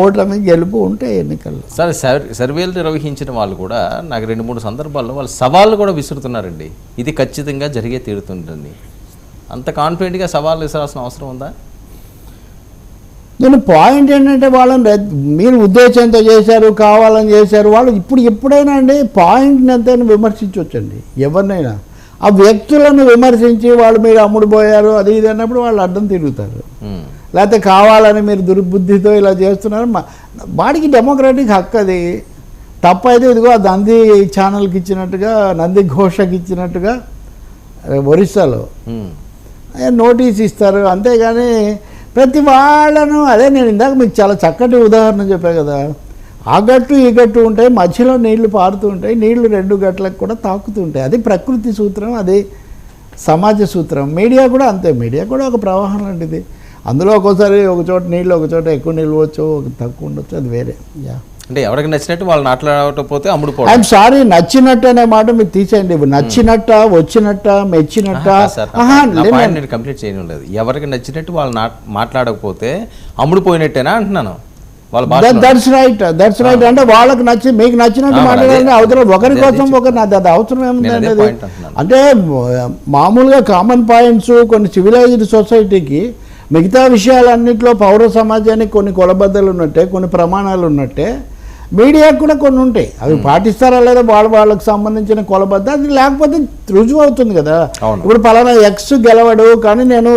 ఓటమి గెలుపు ఉంటాయి ఎన్నికల్లో. సరే, సర్వేలు నిర్వహించిన వాళ్ళు కూడా నాకు 2-3 సందర్భాల్లో వాళ్ళు సవాళ్ళు కూడా విసురుతున్నారండి. ఇది ఖచ్చితంగా జరిగే తీరుతుంటుంది. అంత కాన్ఫిడెంట్గా సవాళ్ళు విసరాల్సిన అవసరం ఉందా? నేను పాయింట్ ఏంటంటే వాళ్ళని మీరు ఉద్దేశంతో చేశారు, కావాలని చేశారు. వాళ్ళు ఎప్పుడైనా అండి పాయింట్ని ఎంతైనా విమర్శించవచ్చండి ఎవరినైనా. ఆ వ్యక్తులను విమర్శించి వాళ్ళు మీరు అమ్ముడు పోయారు అది ఇది అన్నప్పుడు వాళ్ళు అడ్డం తిరుగుతారు. లేకపోతే కావాలని మీరు దుర్బుద్ధితో ఇలా చేస్తున్నారు. వాడికి డెమోక్రాటిక్ హక్కు, అది తప్పు అయితే ఇదిగో అది నంది ఛానల్కి ఇచ్చినట్టుగా, నంది ఘోషకి ఇచ్చినట్టుగా ఒరిస్సాలో నోటీస్ ఇస్తారు. అంతేగాని ప్రతి వాళ్ళను అదే నేను ఇందాక మీకు చాలా చక్కటి ఉదాహరణ చెప్పాను కదా, ఆ గట్టు ఈ గట్టు ఉంటాయి, మధ్యలో నీళ్లు పారుతూ ఉంటాయి, నీళ్లు 2 గట్లకు కూడా తాకుతూ ఉంటాయి. అది ప్రకృతి సూత్రం, అది సమాజ సూత్రం. మీడియా కూడా అంతే, మీడియా కూడా ఒక ప్రవాహం లాంటిది. అందులో ఒక్కోసారి ఒక చోట నీళ్ళు, ఒక చోట ఎక్కువ నిలవచ్చు, తక్కువ ఉండొచ్చు, అది వేరే. అంటే ఎవరికి నచ్చినట్టు వాళ్ళు మాట్లాడకపోతే అమ్ముడుపోవడం. ఐఎమ్ సారీ, నచ్చినట్టు అనే మాట మీరు తీసేయండి. నచ్చినట్ట, వచ్చినట్ట, మెచ్చినట్ట నేను కంప్లీట్ చేయడం లేదు. ఎవరికి నచ్చినట్టు వాళ్ళు మాట్లాడకపోతే అమ్ముడుపోయినట్టేనా అంటున్నాను. దట్స్ రైట్ అంటే వాళ్ళకి నచ్చి మీకు నచ్చినట్టు మాట్లాడాలని అవసరం, ఒకరి కోసం ఒకరు అది అవసరం ఏముందండి. అది అంటే మామూలుగా కామన్ పాయింట్స్ కొన్ని సివిలైజ్డ్ సొసైటీకి మిగతా విషయాలన్నింటిలో పౌర సమాజానికి కొన్ని కొలబద్దలు ఉన్నట్టే, కొన్ని ప్రమాణాలు ఉన్నట్టే మీడియాకు కూడా కొన్ని ఉంటాయి. అవి పాటిస్తారా లేదా వాళ్ళకి సంబంధించిన కొలబద్ద, అది లేకపోతే రుజువు అవుతుంది కదా. ఇప్పుడు పలానా ఎక్స్ గెలవడు కానీ నేను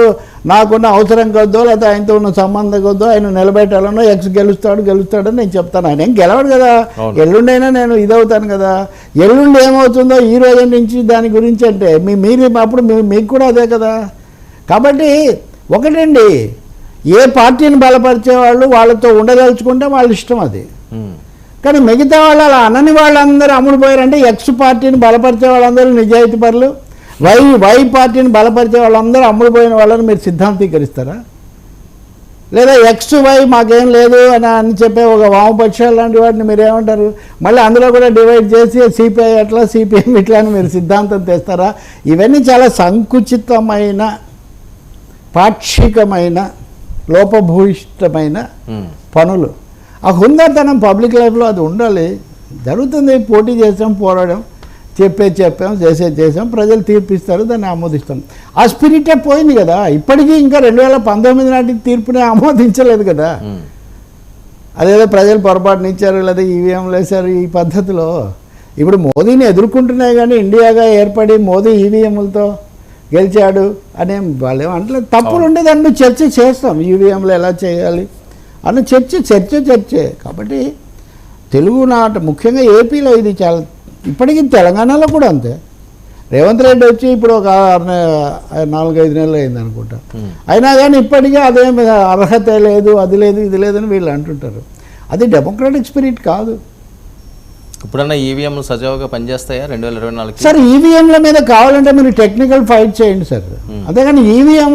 నాకున్న అవసరం కొద్దో లేకపోతే ఆయనతో ఉన్న సంబంధం కొద్దో ఆయన నిలబెట్టాలనో ఎక్స్ గెలుస్తాడని నేను చెప్తాను. ఆయన ఏం గెలవడు కదా, ఎల్లుండైనా నేను ఇదవుతాను కదా. ఎల్లుండి ఏమవుతుందో ఈ రోజు నుంచి దాని గురించి అంటే మీరు అప్పుడు మీకు కూడా అదే కదా. కాబట్టి ఒకటండి, ఏ పార్టీని బలపరిచే వాళ్ళు వాళ్ళతో ఉండదలుచుకుంటే వాళ్ళ ఇష్టం అది. కానీ మిగతా వాళ్ళు అలా అనని వాళ్ళందరూ అమ్ముడుపోయారంటే ఎక్స్ పార్టీని బలపరిచే వాళ్ళందరూ నిజాయితీ పరులు, వై పార్టీని బలపరిచే వాళ్ళందరూ అమ్ముడుపోయిన వాళ్ళని మీరు సిద్ధాంతీకరిస్తారా? లేదా ఎక్స్ వై మాకేం లేదు అని చెప్పే ఒక వామపక్షాలు లాంటి వాటిని మీరు ఏమంటారు? మళ్ళీ అందులో కూడా డివైడ్ చేసి సిపిఐ అట్లా సిపిఎం ఇట్లా అని మీరు సిద్ధాంతం తెస్తారా? ఇవన్నీ చాలా సంకుచితమైన, పాక్షికమైన, లోపభూయిష్టమైన పనులు. ఆ హుందాతనం పబ్లిక్ లైఫ్లో అది ఉండాలి. జరుగుతుంది, పోటీ చేసాం, పోరాడాం, చెప్పాం, చేసాం, ప్రజలు తీర్పిస్తారు, దాన్ని ఆమోదిస్తాం. ఆ స్పిరిటే పోయింది కదా. ఇప్పటికీ ఇంకా 2019 నాటికి తీర్పునే ఆమోదించలేదు కదా. అదేదో ప్రజలు పొరపాటున ఇచ్చారు లేదా ఈవీఎంలు వేశారు ఈ పద్ధతిలో. ఇప్పుడు మోదీని ఎదుర్కొంటున్నాయి కానీ ఇండియాగా ఏర్పడి మోదీ ఈవీఎంలతో గెలిచాడు అనే వాళ్ళు ఏమంటలేదు. తప్పులు ఉండే దాన్ని చర్చ చేస్తాం, ఈవీఎంలు ఎలా చేయాలి అన్న చర్చే. కాబట్టి తెలుగునాట ముఖ్యంగా ఏపీలో ఇది చాలా, ఇప్పటికీ తెలంగాణలో కూడా అంతే. రేవంత్ రెడ్డి వచ్చి ఇప్పుడు ఒక 4-5 నెలలు అయింది అనుకుంటా. అయినా కానీ ఇప్పటికీ అదేమి అర్హత లేదు, అది లేదు, ఇది లేదని వీళ్ళు అంటుంటారు. అది డెమోక్రాటిక్ స్పిరిట్ కాదు. ఇప్పుడన్నా ఈవీఎంలు సజావుగా పనిచేస్తాయా 2024? సార్ ఈవీఎంల మీద కావాలంటే మీరు టెక్నికల్ ఫైట్ చేయండి సార్, అంతేగాని ఈవీఎం